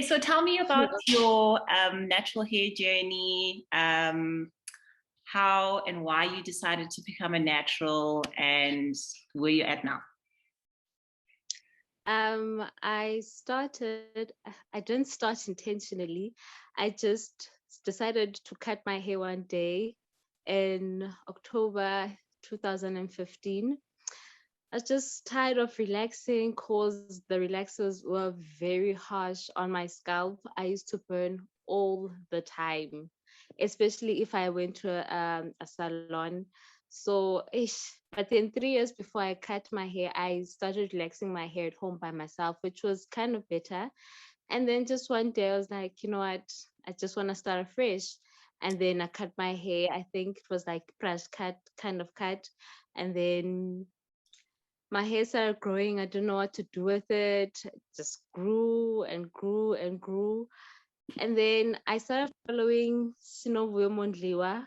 So tell me about your natural hair journey, how and why you decided to become a natural and where you're at now. I didn't start intentionally. I just decided to cut my hair one day in October 2015. I was just tired of relaxing because the relaxers were very harsh on my scalp. I used to burn all the time, especially if I went to a salon. So, but then 3 years before I cut my hair, I started relaxing my hair at home by myself, which was kind of better. And then just one day I was like, you know what, I just want to start afresh. And then I cut my hair. I think it was like brush cut, kind of cut. And then my hair started growing. I didn't know what to do with it. It just grew and grew and grew. And then I started following Sinovuyo Mondliwa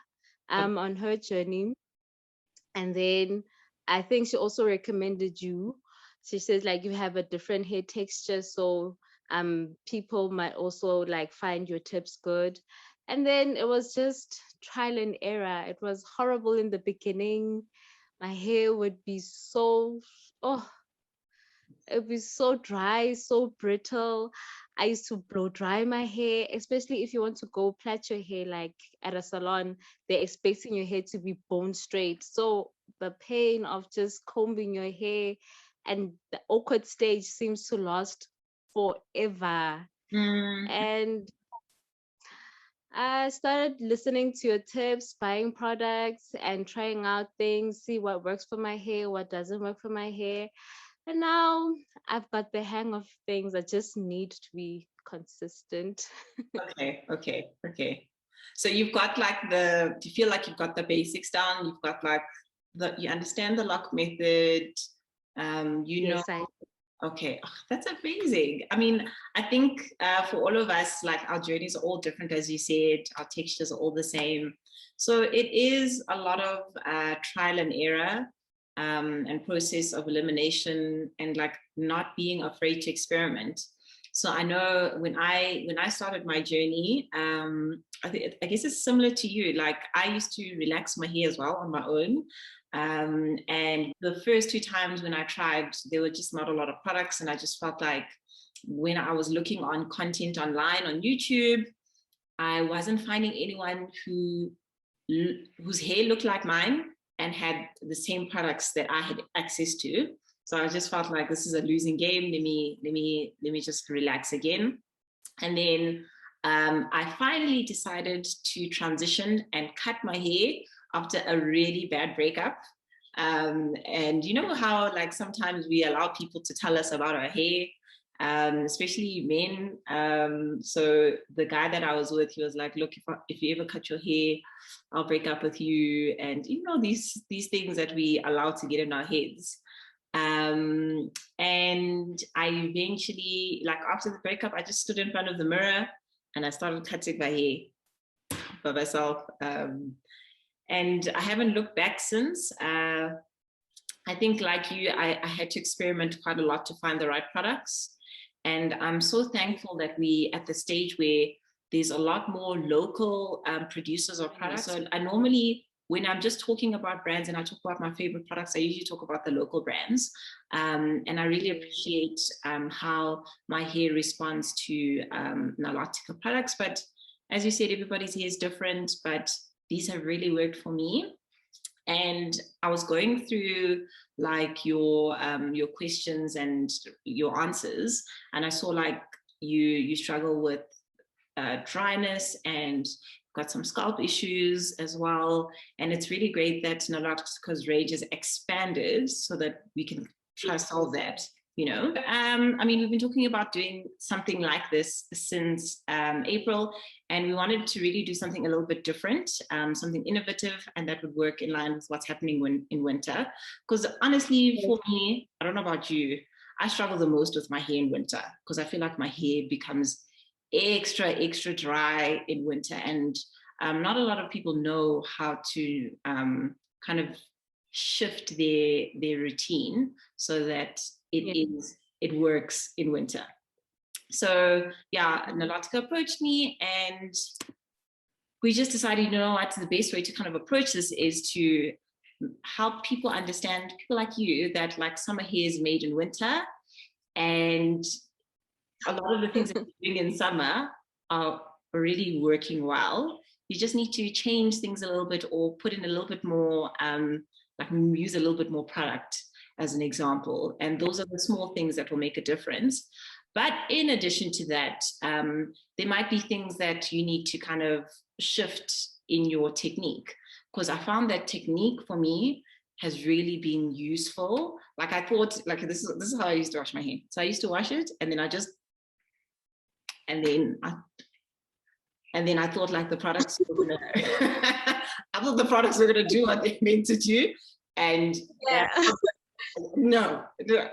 on her journey. And then I think she also recommended you. She says like you have a different hair texture, so people might also like find your tips good. And then it was just trial and error. It was horrible in the beginning. My hair would be oh, it would be so dry, so brittle. I used to blow dry my hair, especially if you want to go plait your hair like at a salon, they're expecting your hair to be bone straight. So the pain of just combing your hair and the awkward stage seems to last forever. Mm, And I started listening to your tips, buying products, and trying out things, see what works for my hair, what doesn't work for my hair. And now I've got the hang of things. I just need to be consistent. okay. So you've got like do you feel like you've got the basics down? You've got like you understand the lock method, you know. Yes, I Okay, oh, that's amazing. I mean, I think for all of us, like our journeys are all different, as you said, our textures are all the same. So it is a lot of trial and error and process of elimination and like not being afraid to experiment. So I know when I started my journey, I guess it's similar to you. Like I used to relax my hair as well on my own. And the first 2 times when I tried, there were just not a lot of products. And I just felt like when I was looking on content online on YouTube, I wasn't finding anyone whose hair looked like mine and had the same products that I had access to. So I just felt like this is a losing game. Let me just relax again. And then I finally decided to transition and cut my hair after a really bad breakup. And you know how like sometimes we allow people to tell us about our hair, especially men. So the guy that I was with, he was like, look, if you ever cut your hair, I'll break up with you. And you know, these things that we allow to get in our heads. And I eventually, like after the breakup, I just stood in front of the mirror and I started cutting my hair by myself. And I haven't looked back since. I think like you, I had to experiment quite a lot to find the right products. And I'm so thankful that we at the stage where there's a lot more local producers of products. So I normally, when I'm just talking about brands and I talk about my favorite products, I usually talk about the local brands. And I really appreciate how my hair responds to Nalotica products. But as you said, everybody's hair is different, but these have really worked for me. And I was going through like your questions and your answers, and I saw like you struggle with dryness and got some scalp issues as well. And it's really great that Nalotica's range is expanded so that we can try to solve that. You know, I mean, we've been talking about doing something like this since April, and we wanted to really do something a little bit different, something innovative, and that would work in line with what's happening in winter. Because honestly, for me, I don't know about you, I struggle the most with my hair in winter because I feel like my hair becomes extra dry in winter, and not a lot of people know how to kind of shift their routine so that it works in winter. So yeah, Nalotica approached me, and we just decided, you know what, the best way to kind of approach this is to help people understand, people like you, that like summer hair is made in winter, and a lot of the things that you're doing in summer are already working well. You just need to change things a little bit, or put in a little bit more, like use a little bit more product as an example. And those are the small things that will make a difference. But in addition to that, there might be things that you need to kind of shift in your technique. Because I found that technique for me has really been useful. Like I thought, like this is how I used to wash my hair. So I used to wash it, and then I just, and then I thought like the products were gonna I thought the products were gonna do what they meant to do. And Yeah. no,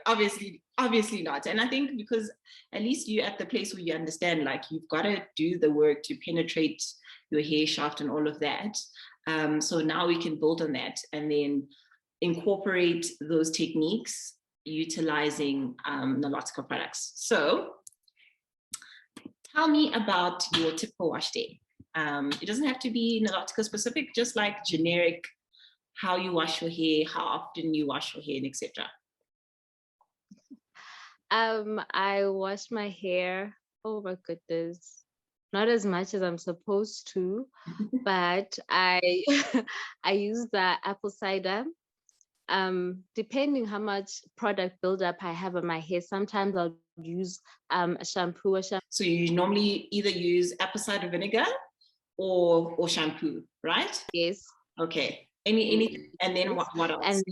obviously not. And I think because at least you're at the place where you understand, like you've got to do the work to penetrate your hair shaft and all of that. So now we can build on that and then incorporate those techniques utilizing Nalotica products. So tell me about your typical wash day. It doesn't have to be Nalotica specific, just like generic, how you wash your hair, how often you wash your hair, and etc. I wash my hair, oh my goodness, not as much as I'm supposed to, but I I use the apple cider. Depending how much product buildup I have on my hair, sometimes I'll use a shampoo. So you normally either use apple cider vinegar or shampoo, right? Yes. Okay. Any and then Yes. what else?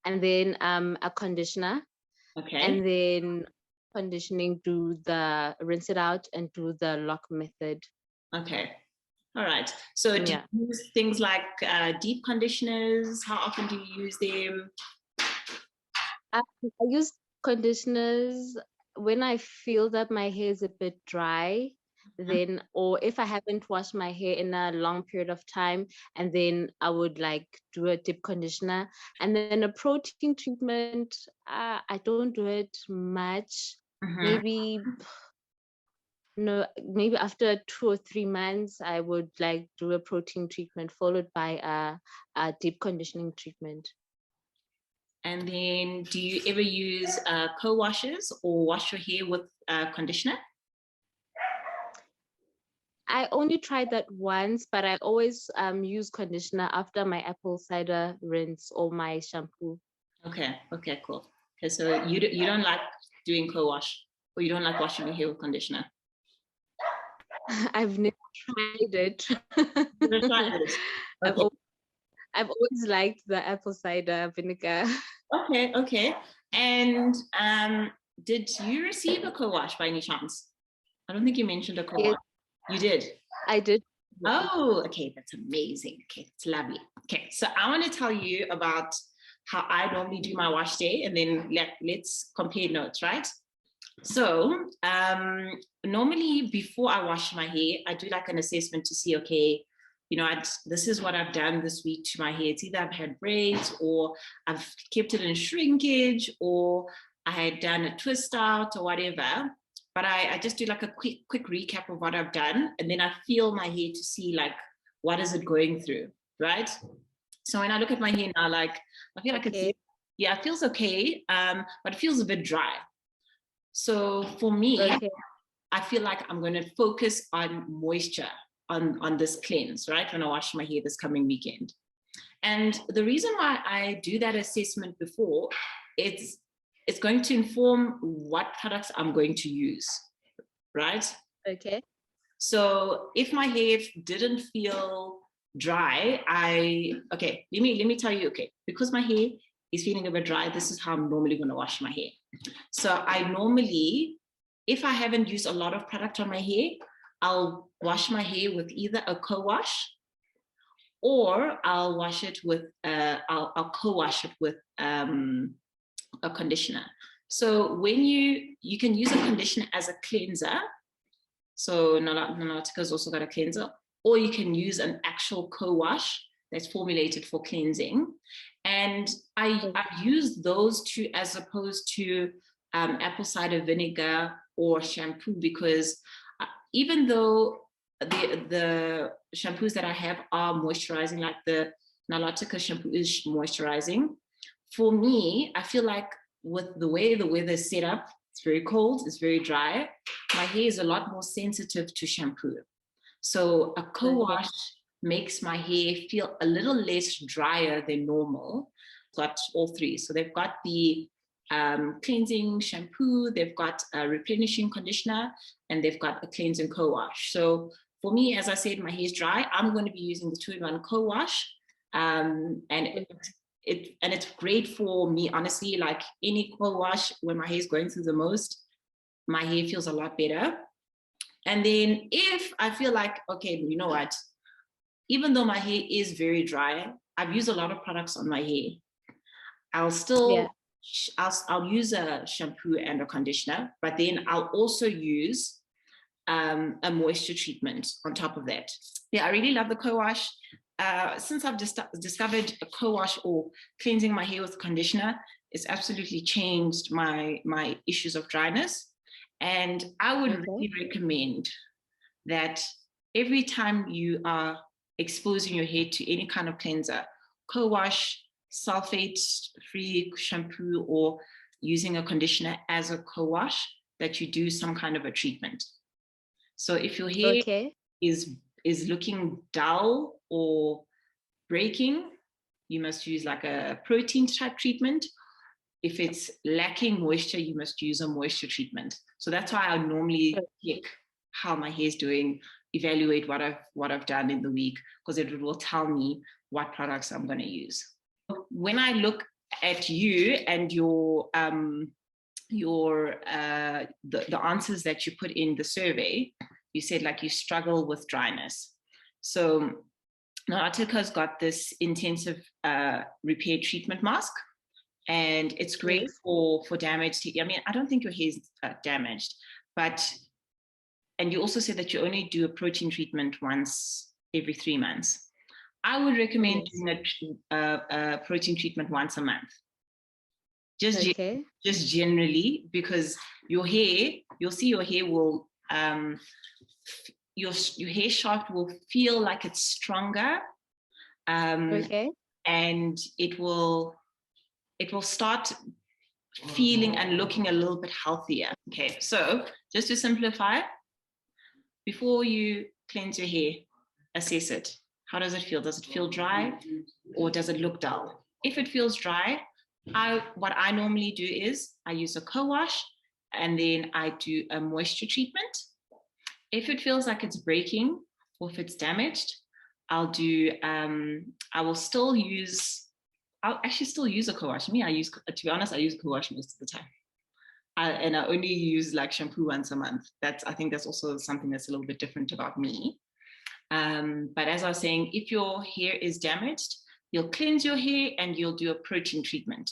And then a conditioner. Okay. And then conditioning, do the rinse it out and do the lock method. Okay. All right. So do Yeah. you use things like deep conditioners? How often do you use them? I use conditioners when I feel that my hair is a bit dry, then, or if I haven't washed my hair in a long period of time, and then I would like do a deep conditioner. And then a protein treatment, I don't do it much. Maybe no, maybe after 2 or 3 months, I would like do a protein treatment followed by a deep conditioning treatment. And then do you ever use co-washes or wash your hair with conditioner? I only tried that once, but I always use conditioner after my apple cider rinse or my shampoo. Okay, okay, cool. Okay, so you don't like doing co-wash, or you don't like washing your hair with conditioner? I've never tried it. Never tried it. Okay. I've always liked the apple cider vinegar. Okay, okay. And did you receive a co-wash by any chance? I don't think you mentioned a co-wash. Yes. You did? I did. Oh, okay, that's amazing. Okay, it's lovely. Okay, so I want to tell you about how I normally do my wash day, and then let's compare notes, right? So normally before I wash my hair, I do like an assessment to see, okay, you know, this is what I've done this week to my hair. It's either I've had braids, or I've kept it in shrinkage, or I had done a twist out or whatever. But I just do like a quick recap of what I've done. And then I feel my hair to see like, what is it going through, right? So when I look at my hair now, like, I feel like it's, yeah, it feels okay, but it feels a bit dry. So for me, I feel like I'm going to focus on moisture on this cleanse, right? When I wash my hair this coming weekend. And the reason why I do that assessment before, it's going to inform what products I'm going to use, right? Okay. So if my hair didn't feel dry, let me tell you, okay, because my hair is feeling a bit dry, this is how I'm normally going to wash my hair. So I normally, if I haven't used a lot of product on my hair, I'll wash my hair with either a co-wash, or I'll wash it with, I'll co-wash it with a conditioner. So when you can use a conditioner as a cleanser, so Nalotica's also got a cleanser, or you can use an actual co-wash that's formulated for cleansing. And I use those two as opposed to apple cider vinegar or shampoo, because even though the shampoos that I have are moisturizing, like the Nalotica shampoo is moisturizing, for me, I feel like with the way the weather is set up, it's very cold, it's very dry, my hair is a lot more sensitive to shampoo. So a co-wash makes my hair feel a little less drier than normal. Got all three. So they've got the cleansing shampoo, they've got a replenishing conditioner, and they've got a cleansing co-wash. So for me, as I said, my hair is dry. I'm going to be using the 2-in-1 co-wash. And it's great for me, honestly. Like any co-wash, when my hair is going through the most, my hair feels a lot better. And then if I feel like, okay, you know what, even though my hair is very dry, I've used a lot of products on my hair. I'll still, I'll use a shampoo and a conditioner, but then I'll also use a moisture treatment on top of that. Yeah, I really love the co-wash. Since I've discovered a co-wash or cleansing my hair with conditioner, it's absolutely changed my issues of dryness. And I would really recommend that every time you are exposing your hair to any kind of cleanser, co-wash, sulfate-free shampoo, or using a conditioner as a co-wash, that you do some kind of a treatment. So if your hair is looking dull or breaking, you must use like a protein type treatment. If it's lacking moisture, you must use a moisture treatment. So that's why I normally check how my hair is doing, evaluate what I've done in the week, because it will tell me what products I'm going to use. When I look at you and the answers that you put in the survey, you said like you struggle with dryness. So Nautica's got this intensive repair treatment mask, and it's great for damaged. I mean, I don't think your hair is damaged, and you also said that you only do a protein treatment once every 3 months. I would recommend doing a protein treatment once a month. Just generally, because your hair, you'll see your hair will, your hair shaft will feel like it's stronger, and it will start feeling and looking a little bit healthier. Okay, so just to simplify, before you cleanse your hair, assess it. How does it feel? Does it feel dry or does it look dull? If it feels dry, what I normally do is I use a co-wash and then I do a moisture treatment. If it feels like it's breaking or if it's damaged, I'll actually still use a co-wash. To be honest, I use a co-wash most of the time. And I only use like shampoo once a month. I think that's also something that's a little bit different about me. But as I was saying, if your hair is damaged, you'll cleanse your hair and you'll do a protein treatment.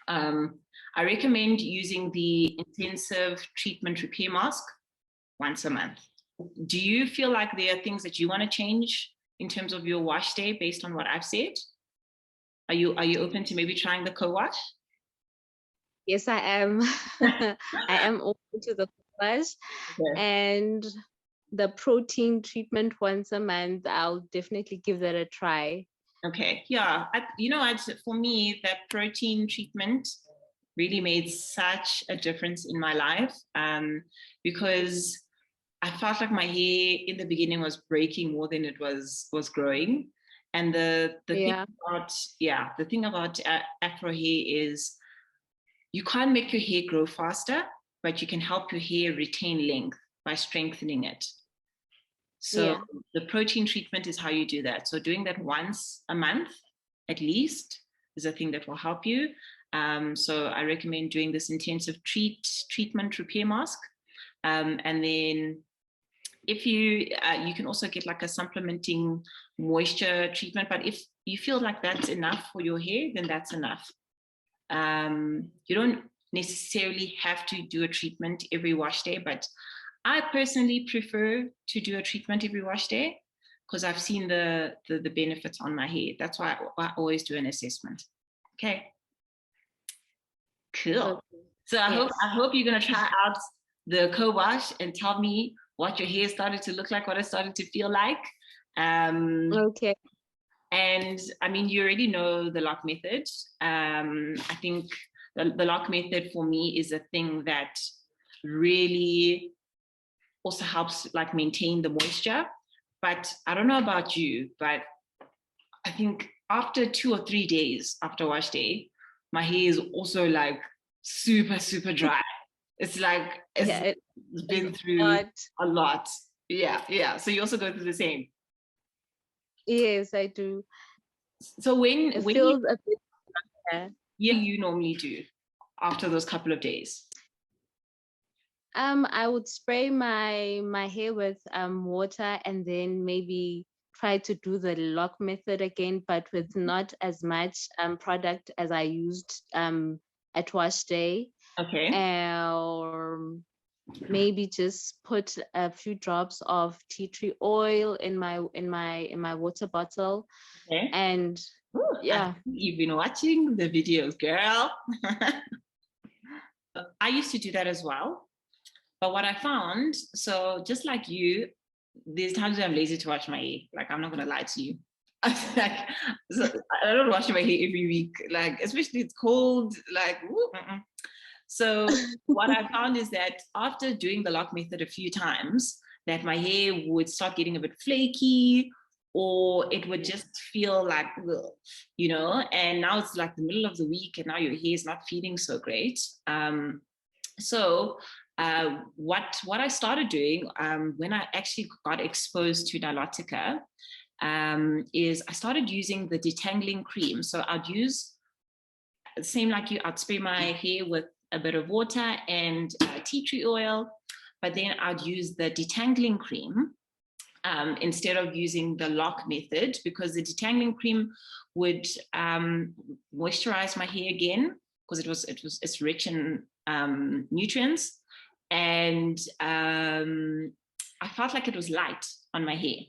I recommend using the intensive treatment repair mask once a month. Do you feel like there are things that you want to change in terms of your wash day based on what I've said? Are you open to maybe trying the co-wash? Yes, I am. I am open to the co-wash, and the protein treatment once a month. I'll definitely give that a try. Okay, yeah. For me, that protein treatment really made such a difference in my life, because I felt like my hair in the beginning was breaking more than it was growing. And the thing about Afro hair is you can't make your hair grow faster, but you can help your hair retain length by strengthening it. So the protein treatment is how you do that. So doing that once a month, at least, is a thing that will help you. So I recommend doing this intensive treatment repair mask. And then if you can also get like a supplementing moisture treatment, but if you feel like that's enough for your hair, then that's enough. You don't necessarily have to do a treatment every wash day, but I personally prefer to do a treatment every wash day because I've seen the benefits on my hair. That's why I always do an assessment. Okay. Cool. So I Yes. hope you're gonna try out the co-wash and tell me what your hair started to look like, what it started to feel like. Okay. And I mean, you already know the lock method. I think the lock method for me is a thing that really also helps like maintain the moisture. But I don't know about you, but I think after 2 or 3 days after wash day, my hair is also like super, super dry. It's like Yeah, it's it's been through hot. a lot. Yeah, yeah. So you also go through the same. Yes, I do. So It when you feels a bit bad. yeah, you normally do after those couple of days. I would spray my hair with water and then maybe try to do the lock method again, but with not as much product as I used at wash day. Okay. Or maybe just put a few drops of tea tree oil in my water bottle. Okay. And Ooh, I yeah. think you've been watching the videos, girl. I used to do that as well. But what I found, so just like you, there's times when I'm lazy to wash my hair. Like, I'm not gonna lie to you. Like, so I don't wash my hair every week. Like, especially it's cold. Like, woo, so what I found is that after doing the lock method a few times, that my hair would start getting a bit flaky, or it would just feel like, ugh, you know. And now it's like the middle of the week, and now your hair is not feeling so great. So what I started doing when I actually got exposed to Nilotica is I started using the detangling cream. So I'd use same like you. I'd spray my hair with a bit of water and tea tree oil, but then I'd use the detangling cream instead of using the lock method, because the detangling cream would moisturize my hair again, because it's rich in nutrients, and I felt like it was light on my hair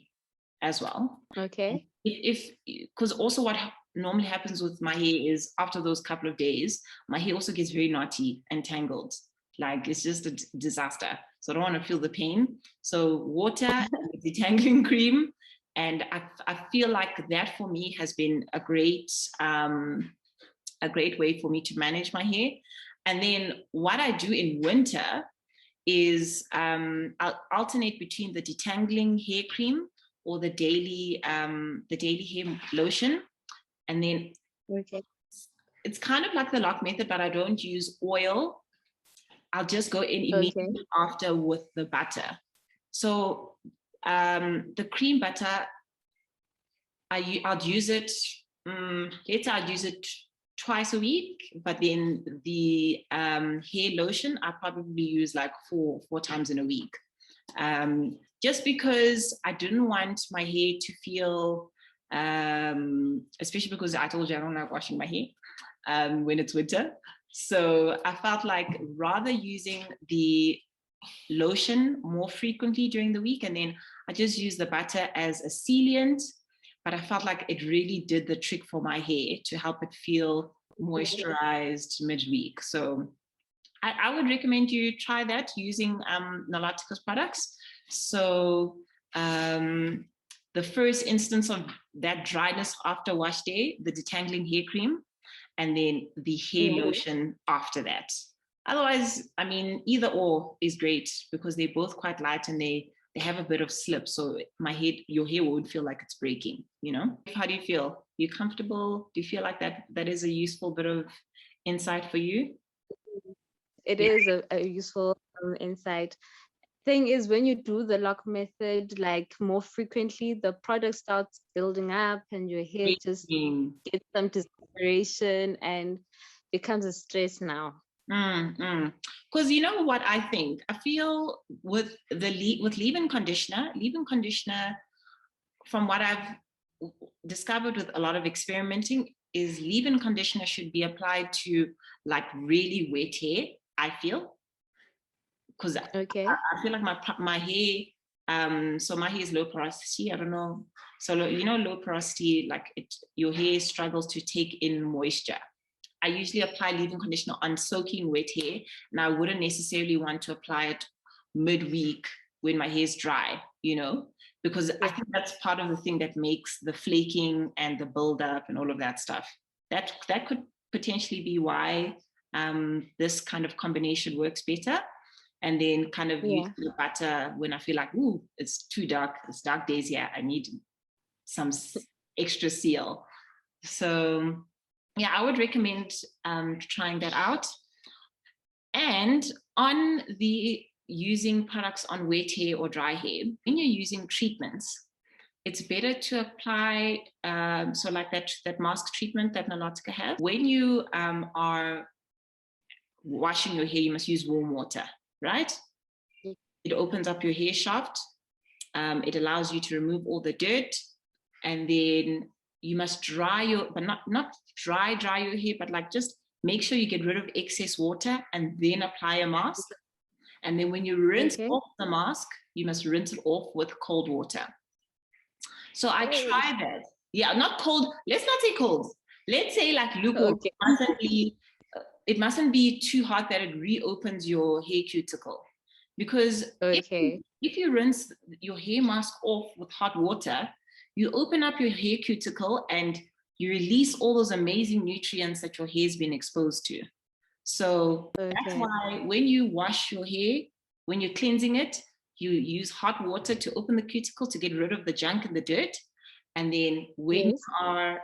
as well. Okay. If because also what normally happens with my hair is after those couple of days, my hair also gets very knotty and tangled. Like, it's just a disaster. So I don't want to feel the pain. So water, detangling cream, and I feel like that for me has been a great way for me to manage my hair. And then what I do in winter is I'll alternate between the detangling hair cream or the daily hair lotion. And then Okay. it's kind of like the lock method, but I don't use oil. I'll just go in Okay. immediately after with the butter. So the cream butter, I'd use it, later I'd use it twice a week, but then the hair lotion, I probably use like four times in a week. Just because I didn't want my hair to feel, especially because I told you I don't like washing my hair when it's winter. So I felt like rather using the lotion more frequently during the week, and then I just use the butter as a sealant, but I felt like it really did the trick for my hair to help it feel moisturized midweek. So I would recommend you try that using Nalatica's products. So the first instance of that dryness after wash day, the detangling hair cream, and then the hair lotion after that. Otherwise, I mean, either or is great because they're both quite light and they have a bit of slip. So your hair won't feel like it's breaking, you know? How do you feel? You comfortable? Do you feel like that is a useful bit of insight for you? It Yeah. is a useful insight. Thing is, when you do the lock method like more frequently, the product starts building up and your hair just gets some discoloration and becomes a stress now. Because you know what I think? I feel with leave-in conditioner, from what I've discovered with a lot of experimenting, is leave-in conditioner should be applied to like really wet hair, I feel. Because Okay. I feel like my hair, so my hair is low porosity. I don't know. So you know, low porosity, like your hair struggles to take in moisture. I usually apply leave-in conditioner on soaking wet hair, and I wouldn't necessarily want to apply it midweek when my hair is dry, you know, because I think that's part of the thing that makes the flaking and the buildup and all of that stuff. That could potentially be why this kind of combination works better. And then kind of use the butter when I feel like, ooh, it's too dark, it's dark days here, I need some extra seal. So yeah, I would recommend trying that out. And on the using products on wet hair or dry hair, when you're using treatments, it's better to apply, so like that mask treatment that Nalotica has. When you are washing your hair, you must use warm water, right? It opens up your hair shaft. It allows you to remove all the dirt, and then you must dry your, but not dry your hair, but like just make sure you get rid of excess water and then apply a mask. And then when you rinse off the mask, you must rinse it off with cold water. So I tried that. Yeah, not cold. Let's not say cold. Let's say like lukewarm. It mustn't be too hot that it reopens your hair cuticle. Because if you rinse your hair mask off with hot water, you open up your hair cuticle and you release all those amazing nutrients that your hair's been exposed to. So that's why when you wash your hair, when you're cleansing it, you use hot water to open the cuticle to get rid of the junk and the dirt. And then when you are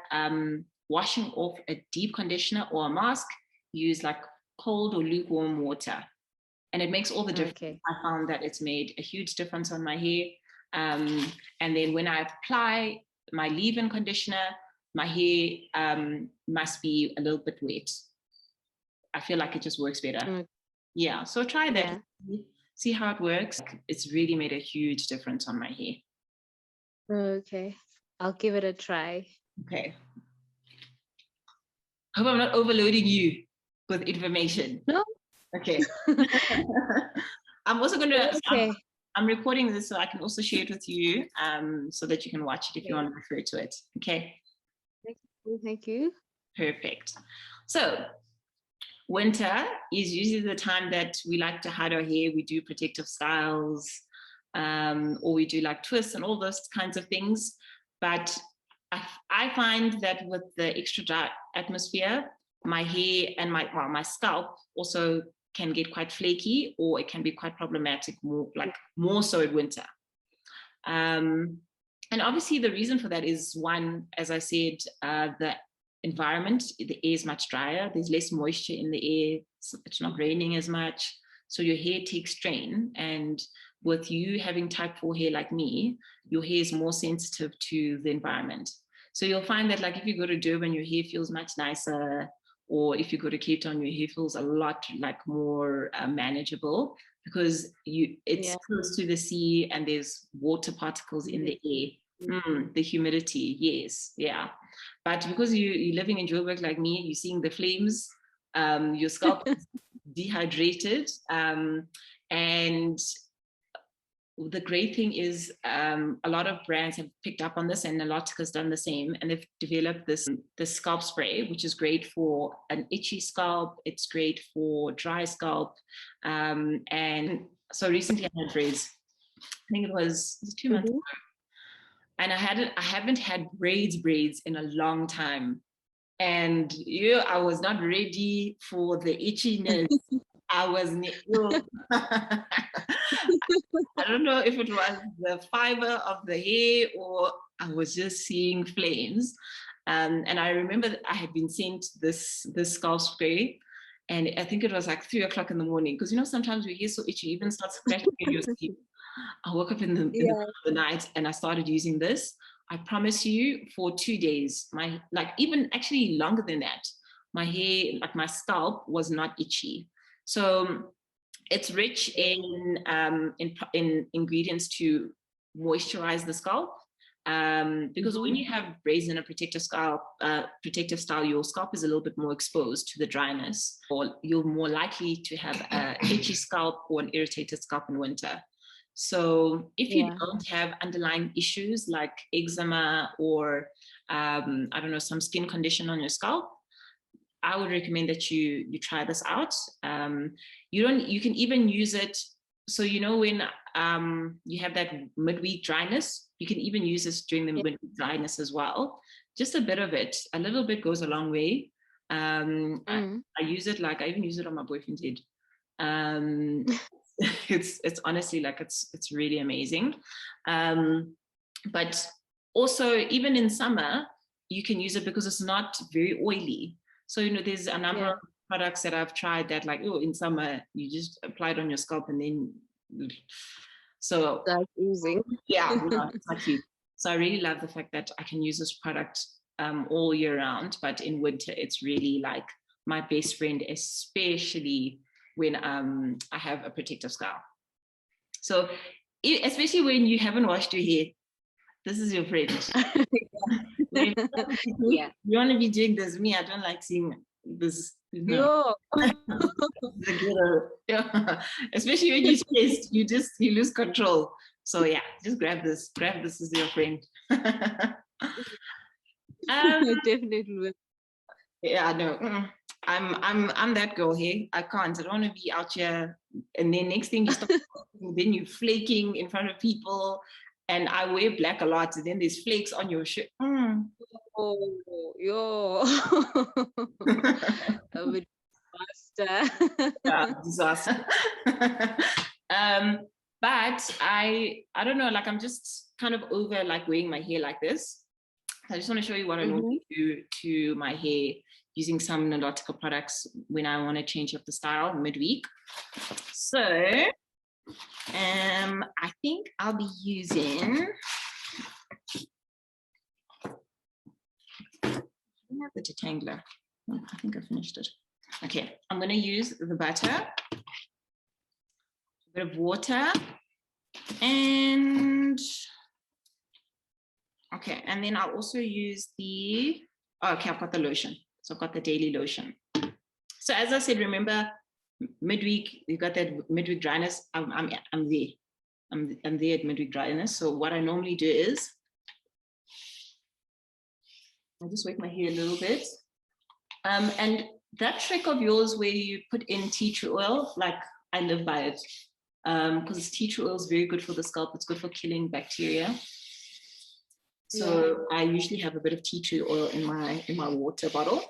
washing off a deep conditioner or a mask, use like cold or lukewarm water. And it makes all the difference. I found that it's made a huge difference on my hair. And then when I apply my leave-in conditioner, my hair must be a little bit wet. I feel like it just works better. Yeah, so try that. See how it works. It's really made a huge difference on my hair. Okay, I'll give it a try. Okay. Hope I'm not overloading you with information. No. Okay. I'm also going to, I'm recording this so I can also share it with you so that you can watch it if you want to refer to it. Okay. Thank you. Perfect. So winter is usually the time that we like to hide our hair. We do protective styles or we do like twists and all those kinds of things. But I find that with the extra dry atmosphere, my hair and my scalp also can get quite flaky, or it can be quite problematic, more so in winter. And obviously the reason for that is, one, as I said, the environment, the air is much drier, there's less moisture in the air, it's not raining as much, so your hair takes strain. And with you having type 4 hair like me, your hair is more sensitive to the environment. So you'll find that like if you go to Durban, your hair feels much nicer, or if you go to Cape Town, your hair feels a lot like more manageable, because it's close to the sea and there's water particles in the air. The humidity, yes, yeah. But because you're living in Joburg like me, you're seeing the flames, your scalp is dehydrated, and the great thing is a lot of brands have picked up on this, and Nalotica's done the same, and they've developed this scalp spray, which is great for an itchy scalp. It's great for dry scalp. And so recently I had braids. I think it was 2 months ago. And I haven't had braids in a long time. And I was not ready for the itchiness. I was, I don't know if it was the fiber of the hair or I was just seeing flames. And I remember that I had been sent this scalp spray, and I think it was like 3 o'clock in the morning, because sometimes your hair so itchy, you even start scratching in your sleep. I woke up in the middle of the night and I started using this. I promise you, for 2 days, even actually longer than that, my hair, like my scalp, was not itchy. So it's rich in ingredients to moisturize the scalp, because when you have braids in a protective style, your scalp is a little bit more exposed to the dryness, or you're more likely to have an itchy scalp or an irritated scalp in winter. So if you don't have underlying issues like eczema or I don't know, some skin condition on your scalp, I would recommend that you try this out. You can even use it. So when you have that midweek dryness, you can even use this during the midweek dryness as well. Just a bit of it, a little bit goes a long way. I use it, like I even use it on my boyfriend's head. It's honestly like it's really amazing. But also even in summer, you can use it because it's not very oily. So there's a number of products that I've tried that, like, in summer you just apply it on your scalp and then so that's oozing. it's not cute. So I really love the fact that I can use this product all year round, but in winter it's really like my best friend, especially when I have a protective scalp. So especially when you haven't washed your hair, this is your friend. Yeah. You want to be doing this. Me, I don't like seeing this. No. Especially when you're stressed, you lose control. So yeah, just grab this. Grab this as your friend. Definitely will. Yeah, no. I'm that girl here. I can't. I don't want to be out here. And then next thing you start, then you're flaking in front of people. And I wear black a lot. And then there's flakes on your shirt. Oh, yo. A bit faster. Yeah, disaster. But I don't know. Like, I'm just kind of over like wearing my hair like this. I just want to show you what I normally do to my hair using some Nautica products when I want to change up the style midweek. So I think I'll be using, I don't have the detangler. I think I finished it. Okay, I'm going to use the butter, a bit of water, and okay, and then I'll also use the, okay, I've got the lotion. So I've got the daily lotion. So as I said, remember midweek, you got that midweek dryness. I'm there. I'm there at midweek dryness. So what I normally do is I just wake my hair a little bit. And that trick of yours where you put in tea tree oil, like I live by it. Because tea tree oil is very good for the scalp. It's good for killing bacteria. So I usually have a bit of tea tree oil in my water bottle.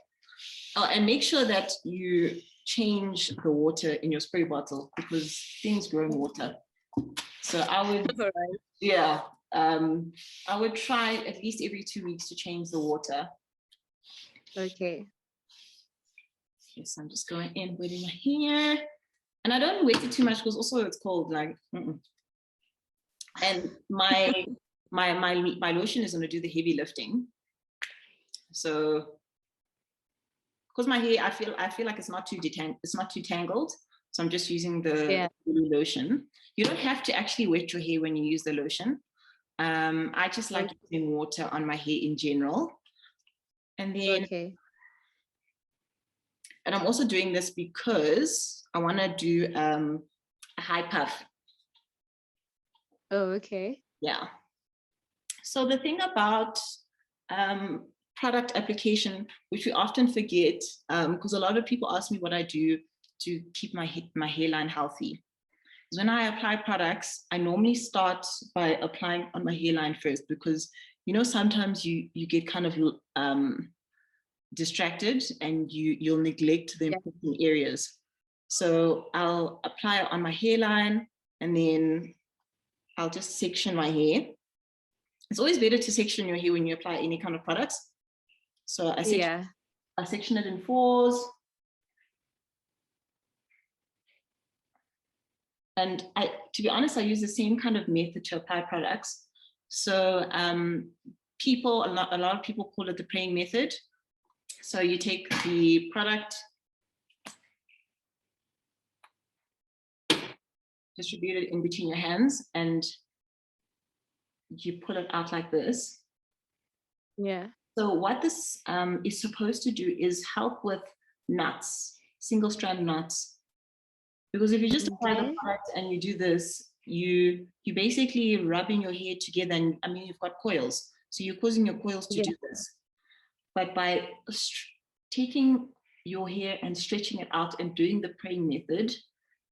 Oh, and make sure that you change the water in your spray bottle because things grow in water. So I would, I would try at least every 2 weeks to change the water. Okay. Yes, I'm just going in, wetting my hair. And I don't wet it too much because also it's cold, like, And my lotion is going to do the heavy lifting. So, because my hair, I feel like it's not too tangled. So I'm just using the lotion. You don't have to actually wet your hair when you use the lotion. I just like using water on my hair in general. And then, and I'm also doing this because I want to do a high puff. Oh, okay. Yeah. So the thing about product application, which we often forget, because a lot of people ask me what I do to keep my hairline healthy. Is when I apply products, I normally start by applying on my hairline first because, sometimes you get kind of distracted and you'll neglect the important areas. So I'll apply it on my hairline and then I'll just section my hair. It's always better to section your hair when you apply any kind of products. So I section it in 4s. And to be honest, I use the same kind of method to apply products. So a lot of people call it the praying method. So you take the product, distribute it in between your hands, and you pull it out like this. Yeah. So what this is supposed to do is help with knots, single strand knots. Because if you just apply the product and you do this, you basically rubbing your hair together, and you've got coils, so you're causing your coils to do this. But by taking your hair and stretching it out and doing the praying method,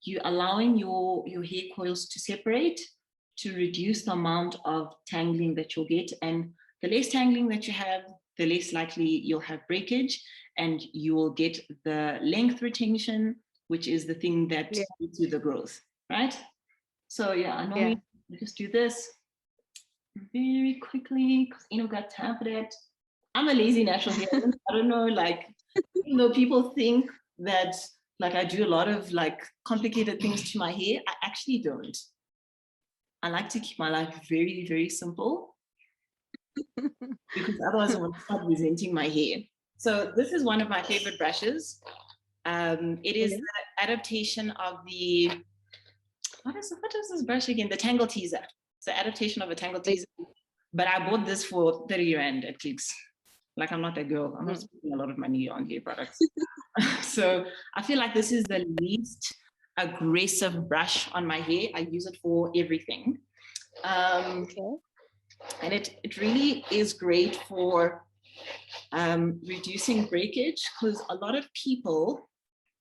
you're allowing your hair coils to separate to reduce the amount of tangling that you'll get. And the less tangling that you have, the less likely you'll have breakage, and you will get the length retention, which is the thing that leads to the growth, right? So yeah, I normally just do this very quickly because you know, got time for that. I'm a lazy natural hair. I don't know, like, even though people think that like I do a lot of like complicated things to my hair, I actually don't. I like to keep my life very, very simple because otherwise I want to start resenting my hair. So this is one of my favorite brushes. It is the adaptation of the, what is this brush again? The Tangle Teaser. It's the adaptation of a Tangle Teaser. But I bought this for 30 Rand at Clicks. Like, I'm not that girl. I'm not spending a lot of money on hair products. So I feel like this is the least aggressive brush on my hair. I use it for everything. And it really is great for reducing breakage, because a lot of people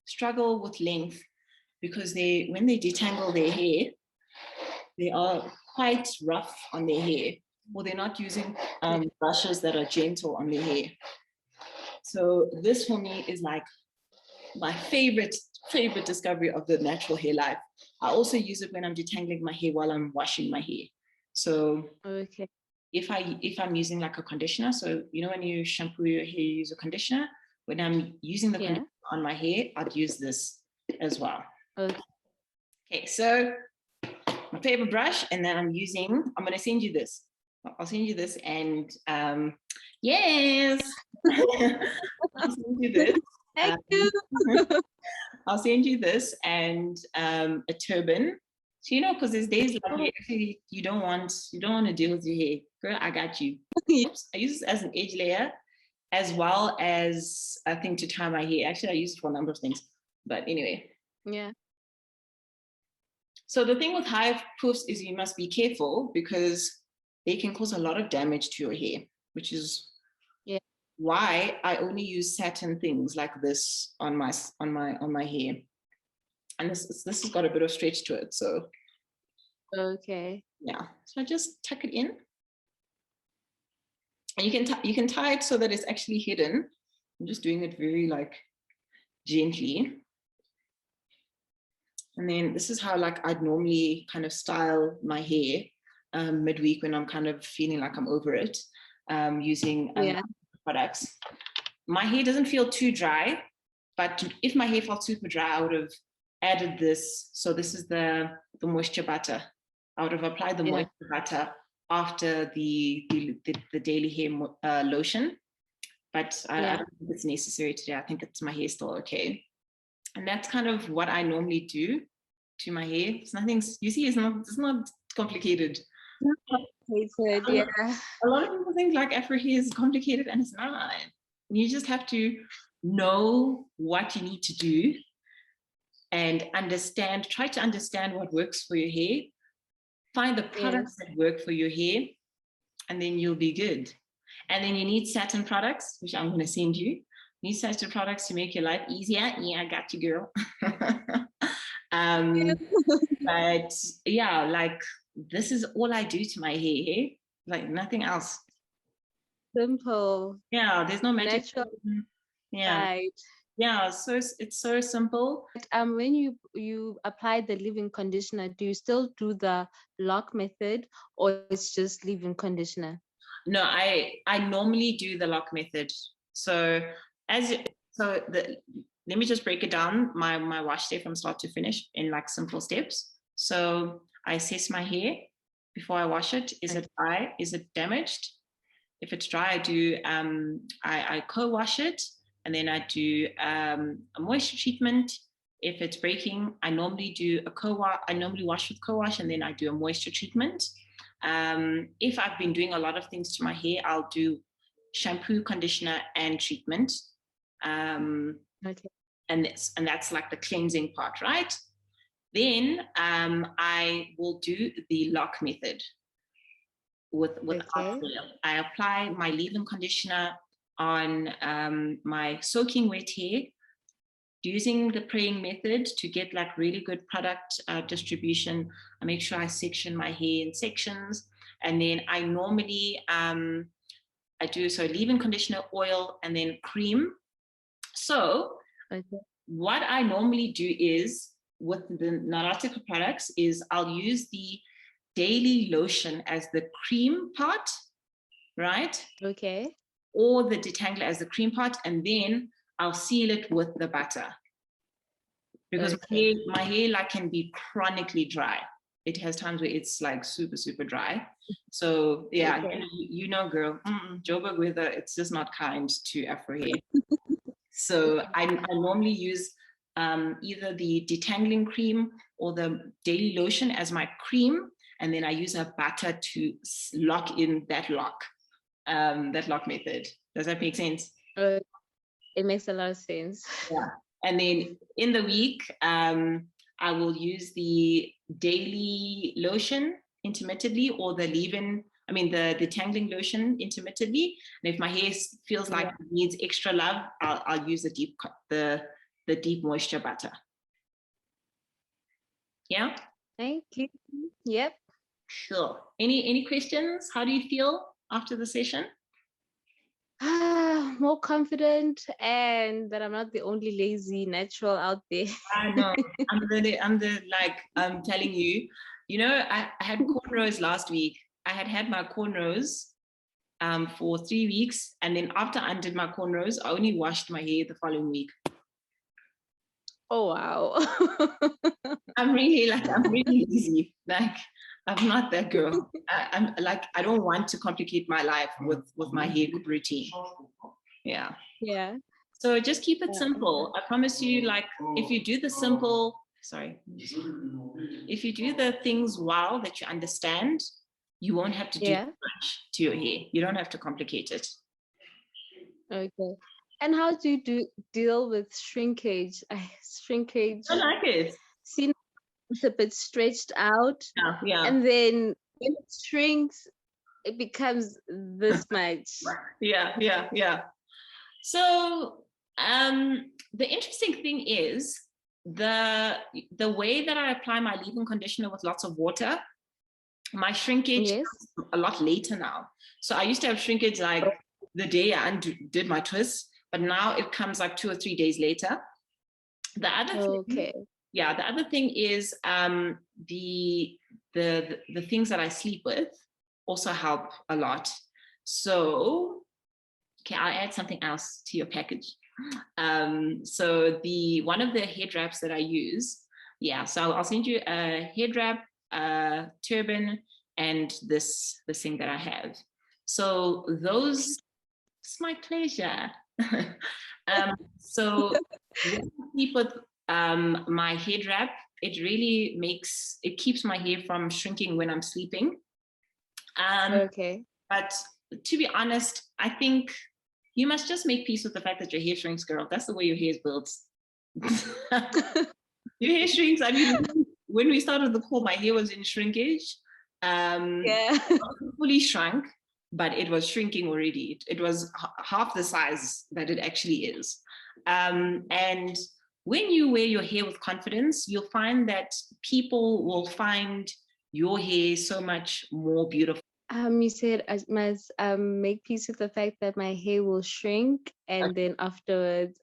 struggle with length because when they detangle their hair, they are quite rough on their hair, or they're not using brushes that are gentle on their hair. So this for me is like my favorite discovery of the natural hair life. I also use it when I'm detangling my hair while I'm washing my hair. So if I'm using like a conditioner, so you know when you shampoo your hair, you use a conditioner. When I'm using the conditioner on my hair, I'd use this as well. Okay, so my favorite brush, and then I'm going to send you this. I'll send you this, and yes, I'll send you this. Thank you. I'll send you this and a turban. So you know, because there's days like actually you don't want to deal with your hair, girl. I got you. I use this as an edge layer, as well as a thing to tie my hair. Actually, I use it for a number of things. But anyway. Yeah. So the thing with hive poofs is you must be careful because they can cause a lot of damage to your hair, which is why I only use satin things like this on my hair. And this has got a bit of stretch to it, so yeah. So I just tuck it in, and you can tie it so that it's actually hidden. I'm just doing it very like gently. And then this is how like I'd normally kind of style my hair midweek when I'm kind of feeling like I'm over it, using products. My hair doesn't feel too dry, but if my hair felt super dry, I would have added this. So this is the moisture butter. I would have applied the moisture butter after the daily hair lotion, but I don't think it's necessary today. I think my hair still okay. And that's kind of what I normally do to my hair. It's nothing, you see, it's not complicated. A lot of people think like Afro hair is complicated, and it's not. You just have to know what you need to do and try to understand what works for your hair, find the products that work for your hair, and then you'll be good. And then you need satin products, which I'm going to send you. You need satin products to make your life easier. Yeah, I got you, girl. But yeah, like this is all I do to my hair, like nothing else. Simple. Yeah, there's no magic. Natural. Yeah. Right. Yeah, so it's so simple. When you apply the leave-in conditioner, do you still do the lock method, or it's just leave-in conditioner? No, I normally do the lock method. So let me just break it down, my wash day from start to finish in like simple steps. So I assess my hair before I wash it. Is it dry? Is it damaged? If it's dry, I do I co-wash it, and then I do a moisture treatment. If it's breaking, I normally do I normally wash with co-wash, and then I do a moisture treatment. If I've been doing a lot of things to my hair, I'll do shampoo, conditioner, and treatment. And that's like the cleansing part, right? Then I will do the lock method with I apply my leave-in conditioner on my soaking wet hair. using the praying method to get like really good product distribution. I make sure I section my hair in sections. And then I normally, I do so leave-in conditioner, oil, and then cream. So what I normally do is with the Nautical products is I'll use the daily lotion as the cream part, right? Okay. Or the detangler as the cream part, and then I'll seal it with the butter. Because my hair like can be chronically dry. It has times where it's like super, super dry. So yeah, you know, girl, Joburg weather, it's just not kind to Afro hair. So I normally use either the detangling cream or the daily lotion as my cream, and then I use a butter to lock in that lock method. Does that make sense? It makes a lot of sense. Yeah. And then in the week, I will use the daily lotion intermittently, or the leave-in, the detangling lotion intermittently. And if my hair feels like it needs extra love, I'll use the deep moisture butter. Yeah. Thank you. Yep. Sure. Any questions? How do you feel after the session? More confident, and that I'm not the only lazy natural out there. I know. I'm telling you, I had cornrows last week. I had my cornrows for 3 weeks, and then after I undid my cornrows, I only washed my hair the following week. Oh wow. I'm really easy. Like, I'm not that girl. I don't want to complicate my life with my hair routine. Yeah. Yeah. So just keep it simple. I promise you, like, if you do the simple, if you do the things well that you understand, you won't have to do much to your hair. You don't have to complicate it. Okay. And how do you deal with shrinkage? Shrinkage. I like it. See, it's a bit stretched out. Yeah. And then when it shrinks, it becomes this much. Yeah. So the interesting thing is the way that I apply my leave-in conditioner with lots of water, my shrinkage is a lot later now. So I used to have shrinkage like the day I did my twist, but now it comes like 2 or 3 days later. The other thing is the things that I sleep with also help a lot. So okay, I'll add something else to your package. So one of the head wraps that I use, so I'll send you a head wrap, turban, and this thing that I have. So those, it's my pleasure. So when I sleep with my head wrap, it really keeps my hair from shrinking when I'm sleeping. But to be honest, I think you must just make peace with the fact that your hair shrinks, girl. That's the way your hair is built. Your hair shrinks. When we started the call, my hair was in shrinkage. It fully shrunk, but it was shrinking already. It was half the size that it actually is. And when you wear your hair with confidence, you'll find that people will find your hair so much more beautiful. You said I must make peace with the fact that my hair will shrink, and then afterwards.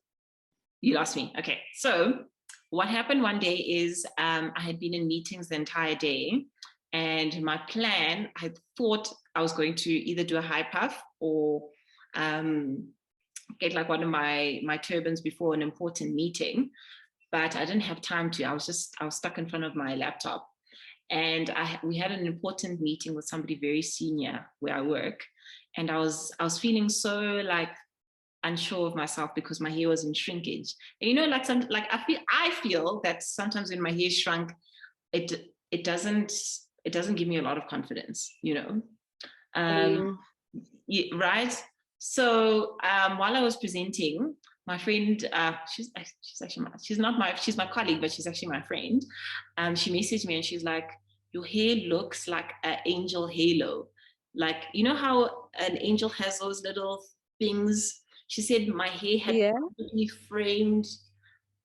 You lost me. Okay. So what happened one day is I had been in meetings the entire day, and my plan, I thought I was going to either do a high puff or get like one of my turbans before an important meeting, but I didn't have time to. I was stuck in front of my laptop. And we had an important meeting with somebody very senior where I work, and I was feeling so like unsure of myself because my hair was in shrinkage. And I feel that sometimes when my hair shrunk, it doesn't give me a lot of confidence, right? So while I was presenting, my friend, she's my colleague, but she's actually my friend. She messaged me and she's like, your hair looks like an angel halo. Like, you know how an angel has those little things? She said my hair had perfectly framed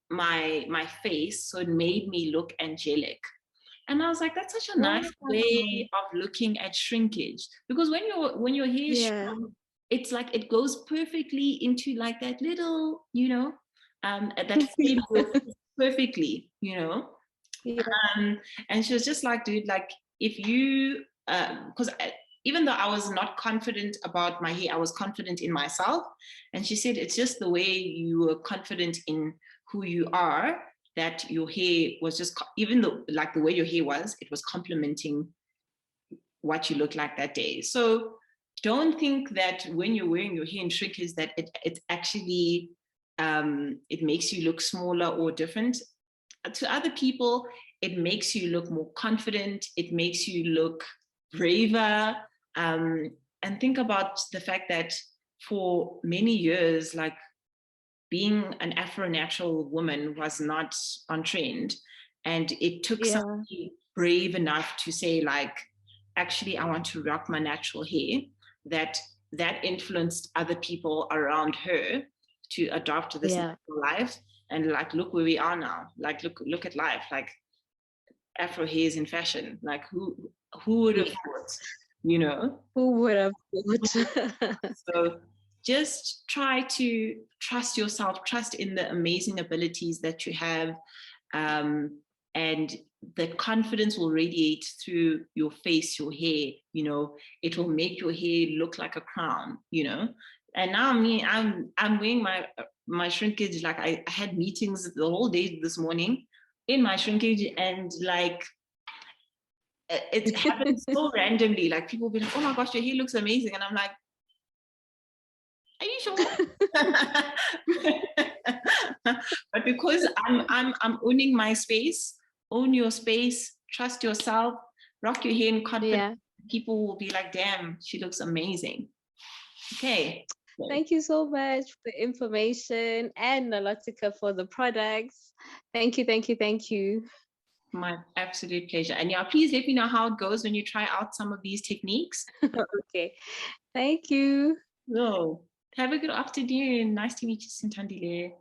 my face, so it made me look angelic. And I was like, that's such a nice Wow. way of looking at shrinkage. Because when your hair is Yeah. shrunk, it's like it goes perfectly into like that little, that frame of your face perfectly, Yeah. and she was just like, dude, like if you, because even though I was not confident about my hair, I was confident in myself. And she said, it's just the way you were confident in who you are, that your hair was just, even though like the way your hair was, it was complementing what you look like that day. So don't think that when you're wearing your hair in shrinkage that it actually it makes you look smaller or different. To other people, it makes you look more confident. It makes you look braver. And think about the fact that for many years, like being an Afro-natural woman was not on trend. And it took Yeah. somebody brave enough to say, like, actually, I want to rock my natural hair, that influenced other people around her to adopt this Yeah. natural life. And like, look where we are now. Like, look at life. Like, Afro hair is in fashion. Like, who would have Yeah. thought, you know? Who would have thought? So just try to trust yourself, trust in the amazing abilities that you have, and the confidence will radiate through your face, your hair. It will make your hair look like a crown. And now I'm wearing my shrinkage. Like I had meetings the whole day this morning in my shrinkage, and like it happens so randomly. Like people be like, "Oh my gosh, your hair looks amazing," and I'm like, "Are you sure?" But because I'm owning my space, own your space, trust yourself, rock your hair in confidence. Yeah. People will be like, "Damn, she looks amazing." Okay. Thank you so much for the information and Nalotica for the products. Thank you, thank you, thank you. My absolute pleasure. And yeah, please let me know how it goes when you try out some of these techniques. Okay. Thank you. So, have a good afternoon. Nice to meet you, Sintandile.